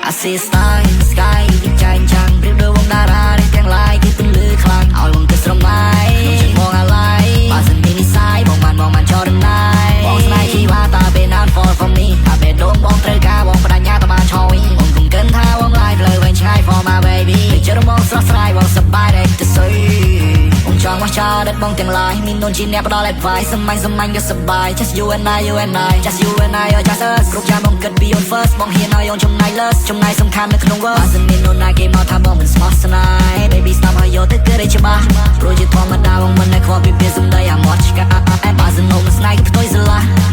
I see star in the sky វិច័យចាំងប្រៀបដូចវងតារាដែលទាំងឡាយគេទន្លឺខ្លាំងឲ្យវងទៅស្រមៃខ្ញុំមកអាឡ័យបើសិនមាននិស័យបងបានចោលដំណើរបងស្នេហ៍ជីវ៉ាតាពេល not fall for me តែពេលដងបងត្រូវការបងបដញ្ញាតបានឆោវីបងគំកិនថាបងឡាយផ្លូវវែងឆ្ងាយ for my baby ពេលជិះមកស្រស់ស្រាយបងសប្បាយដែរទៅសុយបងចង់មកចោលដិតបងទាំងឡាយមាននូនជាអ្នកផ្ដល់ advice សម្ាញ់វាសប្បាយ just you and I just you and I just us គ្រប់យ៉ាងបងគិត be on first បងហ៊ានឲ្យយកចំណាយ less ចំណាយសំខាន់នៅក្នុង world បើសិនមាននូនណាគេមកថាបងមិនស្មោះស្នេហ៍ baby stop ឲ្យយកទៅគិតឲ្យច្បាស់ព្រោះជាធម្មតាបងមិនដែលខ្វល់ពីពាក្យសម្ដីអាម៉ត់ឆ្កាបើសិនអូនមិនស្នេហ៍គឺផ្ទុយស្រឡះ